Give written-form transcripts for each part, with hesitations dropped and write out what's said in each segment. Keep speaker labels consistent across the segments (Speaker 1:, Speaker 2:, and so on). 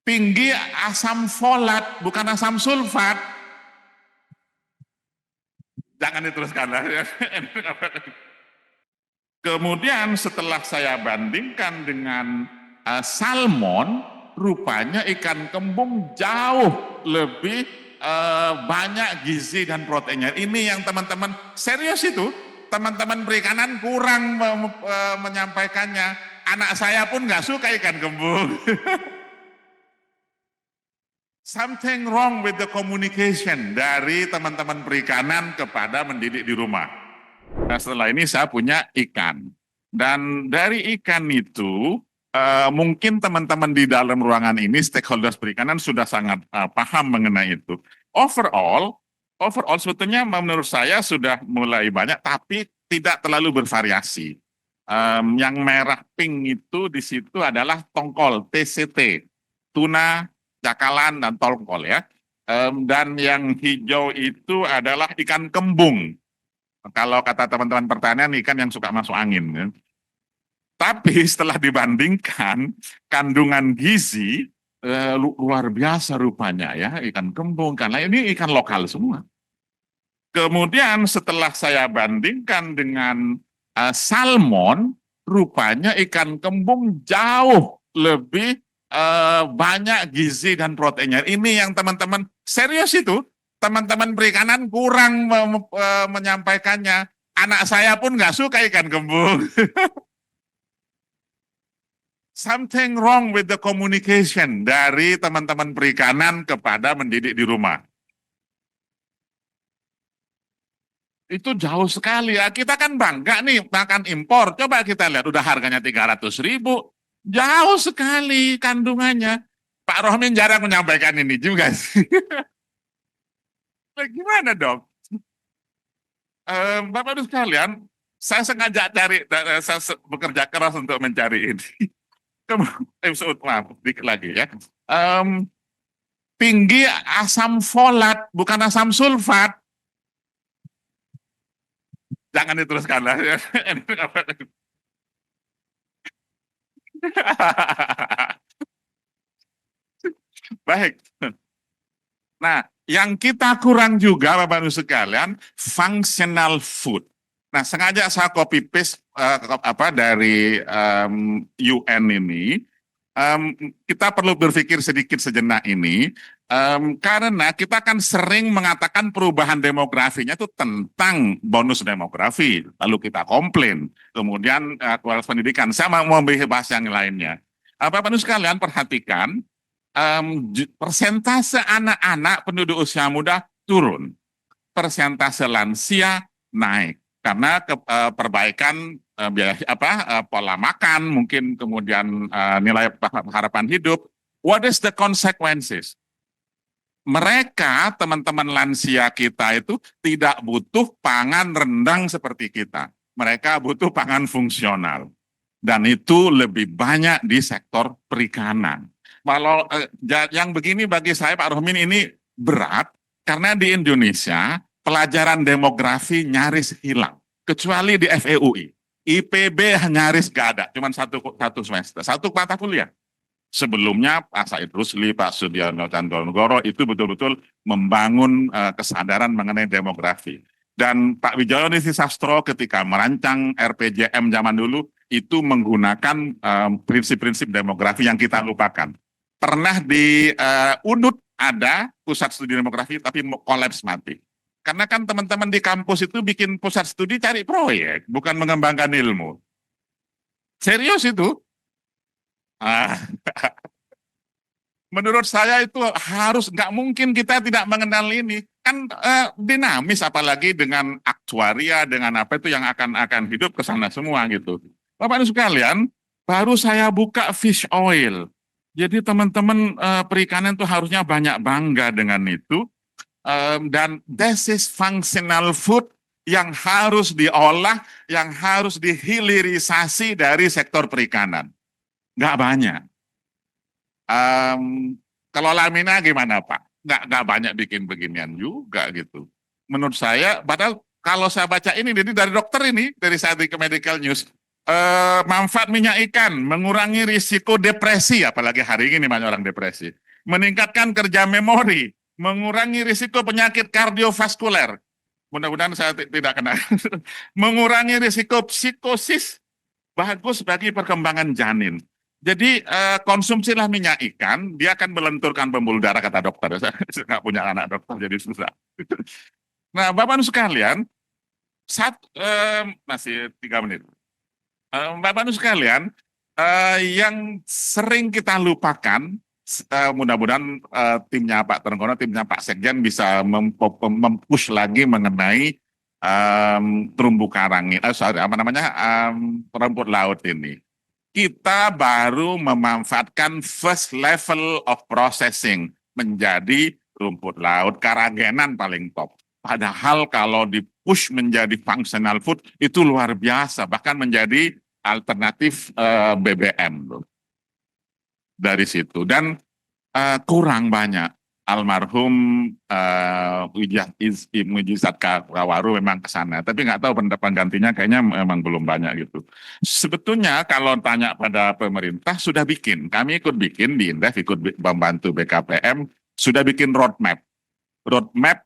Speaker 1: tinggi asam folat, bukan asam sulfat. Jangan diteruskan. Kemudian setelah saya bandingkan dengan salmon, rupanya ikan kembung jauh lebih banyak gizi dan proteinnya. Ini yang teman-teman serius itu, teman-teman perikanan kurang menyampaikannya. Anak saya pun nggak suka ikan kembung. Something wrong with the communication dari teman-teman perikanan kepada mendidik di rumah. Nah, setelah ini saya punya ikan. Dan dari ikan itu, mungkin teman-teman di dalam ruangan ini, stakeholders perikanan sudah sangat paham mengenai itu. Overall sebetulnya menurut saya sudah mulai banyak, tapi tidak terlalu bervariasi. Yang merah pink itu di situ adalah tongkol, TCT, tuna, cakalan, dan tongkol ya. Dan yang hijau itu adalah ikan kembung. Kalau kata teman-teman pertanian, ikan yang suka masuk angin. Ya. Tapi setelah dibandingkan kandungan gizi luar biasa rupanya ya ikan kembung, karena ini ikan lokal semua. Kemudian setelah saya bandingkan dengan salmon, rupanya ikan kembung jauh lebih banyak gizi dan proteinnya. Ini yang teman-teman serius itu, teman-teman perikanan kurang menyampaikannya. Anak saya pun nggak suka ikan kembung. Something wrong with the communication dari teman-teman perikanan kepada mendidik di rumah. Itu jauh sekali ya. Kita kan bangga nih makan impor. Coba kita lihat, udah harganya 300.000. Jauh sekali kandungannya. Pak Rohmin jarang menyampaikan ini juga sih. Gimana dong? Bapak Ibu sekalian, saya sengaja saya bekerja keras untuk mencari ini. Maaf, dikit lagi ya. Tinggi asam folat, bukan asam sulfat. Jangan diteruskan lah. Baik. Nah, yang kita kurang juga Bapak Ibu sekalian, functional food. Nah, sengaja saya copy paste dari UN ini. Kita perlu berpikir sedikit sejenak ini, karena kita kan sering mengatakan perubahan demografinya itu tentang bonus demografi, lalu kita komplain, kemudian kualitas pendidikan. Saya mau bahas yang lainnya. Bapak Ibu sekalian perhatikan, persentase anak-anak penduduk usia muda turun, persentase lansia naik karena perbaikan biaya pola makan, mungkin kemudian nilai harapan hidup. What is the consequences? Mereka, teman-teman lansia kita itu tidak butuh pangan rendang seperti kita. Mereka butuh pangan fungsional. Dan itu lebih banyak di sektor perikanan. Kalau yang begini bagi saya Pak Rohmin ini berat, karena di Indonesia pelajaran demografi nyaris hilang. Kecuali di FEUI. IPB nyaris gak ada, cuma satu semester, satu mata kuliah. Sebelumnya Pak Said Rusli, Pak Sudiarno Candronegoro itu betul-betul membangun kesadaran mengenai demografi. Dan Pak Wijaya Nisi Sastro ketika merancang RPJM zaman dulu itu menggunakan prinsip-prinsip demografi yang kita lupakan. Pernah di UNUD ada pusat studi demografi tapi kolaps mati. Karena kan teman-teman di kampus itu bikin pusat studi cari proyek, bukan mengembangkan ilmu. Serius itu. Menurut saya itu harus, nggak mungkin kita tidak mengenal ini. Kan dinamis, apalagi dengan aktuaria, dengan apa itu yang akan hidup ke sana semua gitu. Bapak Ibu sekalian, baru saya buka fish oil. Jadi teman-teman perikanan itu harusnya banyak bangga dengan itu. Dan this is functional food yang harus diolah, yang harus dihilirisasi dari sektor perikanan. Nggak banyak. Kalau Lamina gimana Pak? Nggak banyak bikin beginian juga gitu. Menurut saya, padahal kalau saya baca ini dari dokter ini, dari saya ke Medical News, Manfaat minyak ikan, mengurangi risiko depresi, apalagi hari ini banyak orang depresi. Meningkatkan kerja memori, mengurangi risiko penyakit kardiovaskuler. Mudah-mudahan saya tidak kena. Mengurangi risiko psikosis, bagus bagi perkembangan janin. Jadi konsumsilah minyak ikan, dia akan melenturkan pembuluh darah kata dokter. Saya nggak punya anak dokter, jadi susah. Nah, Bapak-Ibu sekalian, masih 3 menit. Bapak-Ibu sekalian, yang sering kita lupakan, mudah-mudahan timnya Pak Trenggono, timnya Pak Sekjen bisa mempush lagi mengenai terumbu karang, rumput laut ini. Kita baru memanfaatkan first level of processing menjadi rumput laut, karagenan paling top. Padahal kalau di-push menjadi functional food itu luar biasa, bahkan menjadi alternatif BBM loh. Dari situ. Dan kurang banyak. Almarhum Wijizat Kawaru memang ke sana, tapi nggak tahu penggantinya kayaknya memang belum banyak gitu. Sebetulnya kalau tanya pada pemerintah sudah bikin, kami ikut bikin di Indef, ikut membantu BKPM, sudah bikin roadmap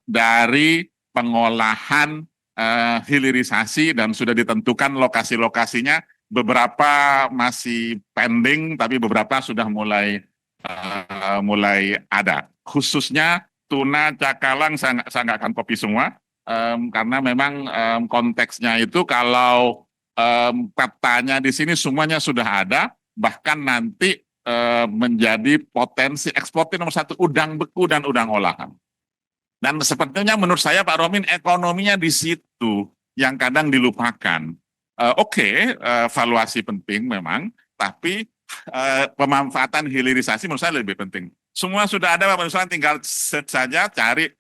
Speaker 1: dari pengolahan hilirisasi dan sudah ditentukan lokasi-lokasinya. Beberapa masih pending, tapi beberapa sudah mulai ada. Khususnya tuna, cakalang, saya nggak akan copy semua, karena memang konteksnya itu kalau petanya di sini semuanya sudah ada, bahkan nanti menjadi potensi ekspor nomor 1 udang beku dan udang olahan. Dan sepertinya menurut saya Pak Romin ekonominya di situ yang kadang dilupakan. Oke, valuasi penting memang, tapi pemanfaatan hilirisasi menurut saya lebih penting. Semua sudah ada, Bapak Ibu, tinggal search saja, cari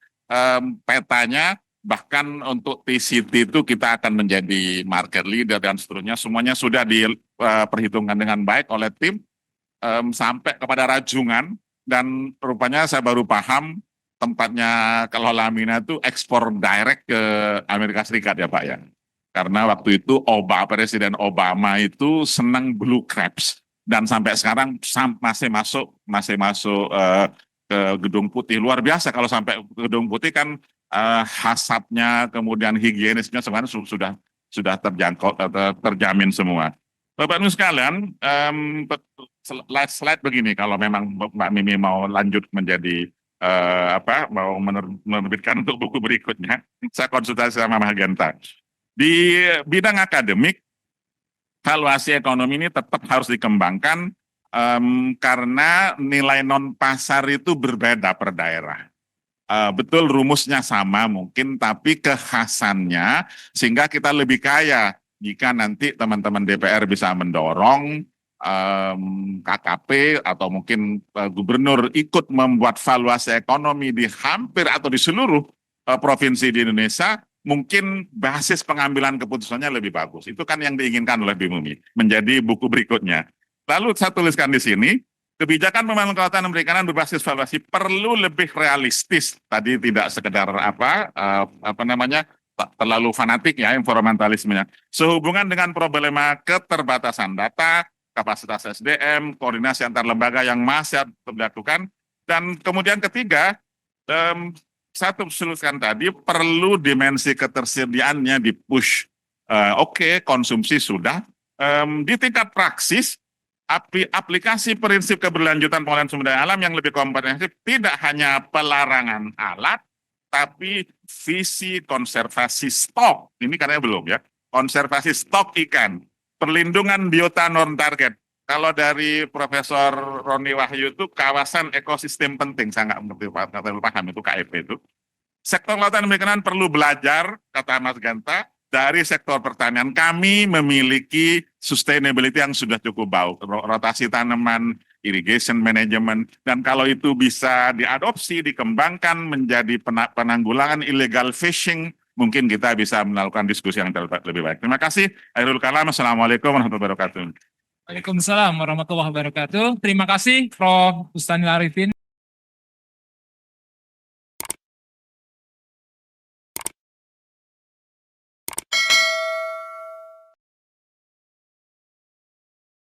Speaker 1: petanya, bahkan untuk TCT itu kita akan menjadi market leader dan seterusnya. Semuanya sudah diperhitungkan dengan baik oleh tim sampai kepada rajungan, dan rupanya saya baru paham tempatnya kalau Lamina itu ekspor direct ke Amerika Serikat ya Pak ya. Karena waktu itu Presiden Obama itu senang blue crabs. Dan sampai sekarang masih masuk ke Gedung Putih. Luar biasa kalau sampai ke Gedung Putih kan hasapnya, kemudian higienisnya sebenarnya sudah terjamin semua. Bapak-Ibu sekalian, slide begini kalau memang Mbak Mimi mau lanjut menjadi mau menerbitkan untuk buku berikutnya, saya konsultasi sama Mahagenta. Di bidang akademik, valuasi ekonomi ini tetap harus dikembangkan karena nilai non pasar itu berbeda per daerah. Betul rumusnya sama mungkin, tapi kekhasannya sehingga kita lebih kaya jika nanti teman-teman DPR bisa mendorong KKP atau mungkin gubernur ikut membuat valuasi ekonomi di hampir atau di seluruh provinsi di Indonesia. Mungkin basis pengambilan keputusannya lebih bagus. Itu kan yang diinginkan oleh Bimumi menjadi buku berikutnya. Lalu saya tuliskan di sini, kebijakan pembangunan kelautan dan perikanan berbasis valuasi perlu lebih realistis. Tadi tidak sekedar terlalu fanatik ya informatalismenya. Sehubungan dengan problema keterbatasan data, kapasitas SDM, koordinasi antar lembaga yang masih dilakukan, dan kemudian ketiga, saya tuliskan tadi perlu dimensi ketersediaannya di-push. Oke, konsumsi sudah. Di tingkat praksis, aplikasi prinsip keberlanjutan pengolahan sumber daya alam yang lebih komprehensif tidak hanya pelarangan alat, tapi visi konservasi stok. Ini katanya belum ya. Konservasi stok ikan, perlindungan biota non target. Kalau dari Profesor Roni Wahyu itu kawasan ekosistem penting, saya nggak paham itu KEP itu. Sektor kelautan dan perikanan perlu belajar, kata Mas Ganta, dari sektor pertanian. Kami memiliki sustainability yang sudah cukup baik, rotasi tanaman, irrigation management, dan kalau itu bisa diadopsi, dikembangkan menjadi penanggulangan illegal fishing, mungkin kita bisa melakukan diskusi yang lebih baik. Terima kasih. Akhirul kalam. Assalamualaikum warahmatullahi wabarakatuh.
Speaker 2: Waalaikumsalam warahmatullahi wabarakatuh. Terima kasih Prof. Bustanil Arifin.